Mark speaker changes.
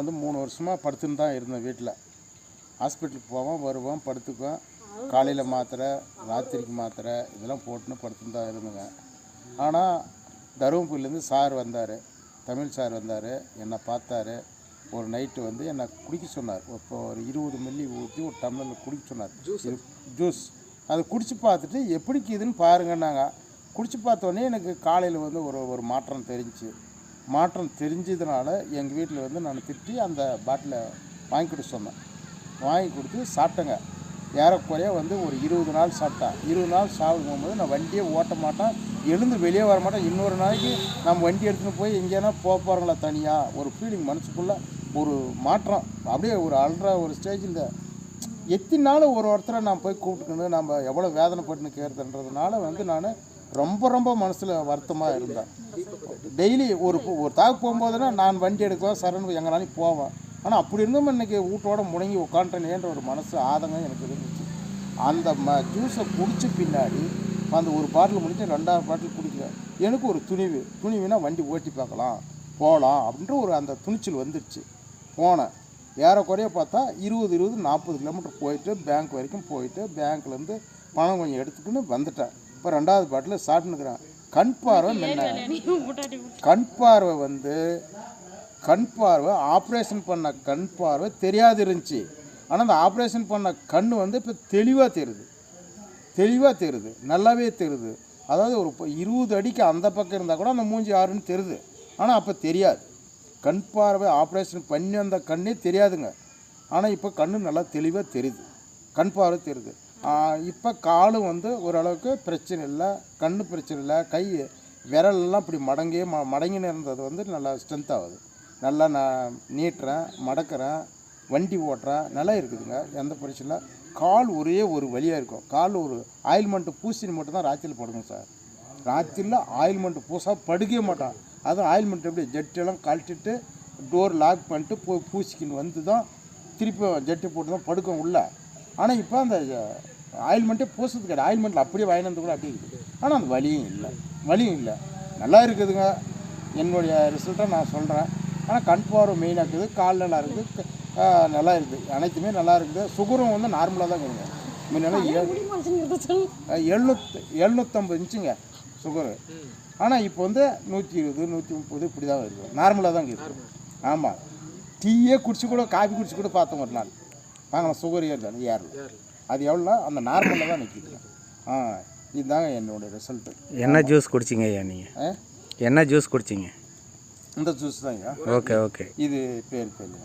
Speaker 1: வந்து 3 வருஷமாக படுத்துன்னு தான் இருந்தேன் வீட்டில். ஹாஸ்பிட்டலுக்கு போவோம், வருவோம், படுத்துக்குவேன். காலையில் மாத்திரை, ராத்திரிக்கு மாத்திரை இதெல்லாம் போட்டுன்னு படுத்துன்னு தான் இருந்தேங்க. ஆனால் தருமபுரியிலேருந்து சார் வந்தார், தமிழ் சார் வந்தார், என்னை பார்த்தாரு. ஒரு நைட்டு வந்து என்னை குடிக்க சொன்னார். இப்போ ஒரு 20 மில்லி ஊற்றி ஒரு டம்ளரில் குடிக்க சொன்னார். ஜூஸ் அதை குடித்து பார்த்துட்டு எப்படிக்குதுன்னு பாருங்கன்னாங்க. குடித்து பார்த்தோன்னே எனக்கு காலையில் வந்து ஒரு மாற்றம் தெரிஞ்சிச்சு. மாற்றம் தெரிஞ்சதுனால எங்கள் வீட்டில் வந்து நான் திட்டி அந்த பாட்டிலை வாங்கி கொடுக்க சொன்னேன். வாங்கி கொடுத்து சாப்பிட்டேங்க. ஏறக்குறைய வந்து ஒரு 20 நாள் சாப்பிட்டேன். 20 நாள் சாப்பிடும்போது நான் வண்டியே ஓட்ட மாட்டேன், எழுந்து வெளியே வர மாட்டேன். இன்னொரு நாளைக்கு நம்ம வண்டி எடுத்துகிட்டு போய் எங்கேனா போகிறாங்களா தனியாக ஒரு ஃபீலிங் மனசுக்குள்ளே ஒரு மாற்றம். அப்படியே ஒரு அல்ற ஒரு ஸ்டேஜில் எத்தனை நாள் ஒருத்தரை நான் போய் கூப்பிட்டுக்கணும், நம்ம எவ்வளோ வேதனைப்பட்டுன்னு கேட்குறதுன்றதுனால வந்து நான் ரொம்ப மனசில் வருத்தமாக இருந்தேன். டெய்லி ஒரு தாக்கு போகும்போதுனா நான் வண்டி எடுக்குவேன், சரண் எங்கேனாலும் போவேன். ஆனால் அப்படி இருந்தும் இன்றைக்கி வீட்டோட முடங்கி உட்காந்துட்டேனேன்ற ஒரு மனசு ஆதங்கம் எனக்கு இருந்துச்சு. அந்த ஜூஸை குடித்த பின்னாடி அந்த ஒரு பாட்டில் முடிஞ்சு 2வது பாட்டில் குடிக்கிறேன். எனக்கு ஒரு துணிவுனா வண்டி ஓட்டி பார்க்கலாம், போகலாம் அப்படின்ற ஒரு அந்த துணிச்சல் வந்துடுச்சு. போனேன். ஏறக்குறைய பார்த்தா 20-40 கிலோமீட்டர் போயிட்டு பேங்க் வரைக்கும் போயிட்டு பேங்க்லேருந்து பணம் கொஞ்சம் எடுத்துக்கின்னு வந்துட்டேன். இப்போ 2வது பாட்டில் சாப்பிட்டுக்கிறேன். கண் பார்வை ஆப்ரேஷன் பண்ண கண் பார்வை தெரியாது இருந்துச்சு. ஆனால் அந்த ஆப்ரேஷன் பண்ண கண் வந்து இப்போ தெளிவாக தெரியுது, நல்லாவே தெரியுது. அதாவது ஒரு 20 அடிக்கு அந்த பக்கம் இருந்தால் கூட அந்த மூஞ்சி யாருன்னு தெரியுது. ஆனால் அப்போ தெரியாது. கண் பார்வை ஆப்ரேஷன் பண்ணி அந்த கண்ணே தெரியாதுங்க. ஆனால் இப்போ கண் நல்லா தெளிவாக தெரியுது, கண் பார்வை தெரியுது. இப்போ காலும் வந்து ஓரளவுக்கு பிரச்சனை இல்லை, கண் பிரச்சனை இல்லை. கை விரலெல்லாம் இப்படி மடங்கின்னு இருந்தது வந்து நல்லா ஸ்ட்ரென்த் ஆகுது. நல்லா நான் நீட்டுறேன், மடக்கிறேன், வண்டி ஓட்டுறேன், நல்லா இருக்குதுங்க, எந்த பிரச்சனை இல்லை. கால் ஒரே ஒரு வழியாக இருக்கும். கால் ஒரு ஆயில்மெண்ட்டு பூசின்னு மட்டும் தான் ராத்திரியில் போடுங்க சார். ராத்திரியில் ஆயில்மெண்ட்டு பூசா படுக்கவே மாட்டான். அதுவும் ஆயில்மெண்ட் எப்படி ஜெட்டெல்லாம் கழட்டிட்டு டோர் லாக் பண்ணிட்டு போய் பூசிக்கின்னு வந்து தான் திருப்பி ஜெட்டு போட்டு தான் படுக்கும் உள்ள. ஆனால் இப்போ அந்த ஆயில்மெண்ட்டே பூசுறது கிடையாது. ஆயில்மெண்ட்டில் அப்படியே வாங்கினது கூட அப்படி இருக்குது. ஆனால் அந்த வலியும் இல்லை, நல்லா இருக்குதுங்க. என்னுடைய ரிசல்ட்டை நான் சொல்கிறேன். ஆனால் கண் பார்வை மெயினாக இருக்குது, கால் நல்லா இருக்குது, நல்லா இருக்குது, அனைத்துமே நல்லா இருக்குது. சுகரும் வந்து நார்மலாக தான் இருக்குதுங்க. முன்னெல்லாம் 750 இருந்துச்சுங்க சுகரு. ஆனால் இப்போ வந்து 120 130 இப்படி தான் இருக்குது, நார்மலாக தான் இருக்குது. ஆமாம், டீயே குடிச்சு கூட காஃபி குடிச்சு கூட பார்த்தோம் ஒரு நாள். வாங்கலாம், சுகர் ஏறல. அது எவ்வளோ அந்த நார்மலில் தான் நிற்கிது. இதுதாங்க என்னோடய ரிசல்ட்டு.
Speaker 2: என்ன ஜூஸ் குடிச்சிங்க ஐயா நீங்கள்? என்ன ஜூஸ் குடிச்சிங்க?
Speaker 1: இந்த ஜூஸ் தாங்க.
Speaker 2: ஓகே.
Speaker 1: இது பேர் தெரியுங்க.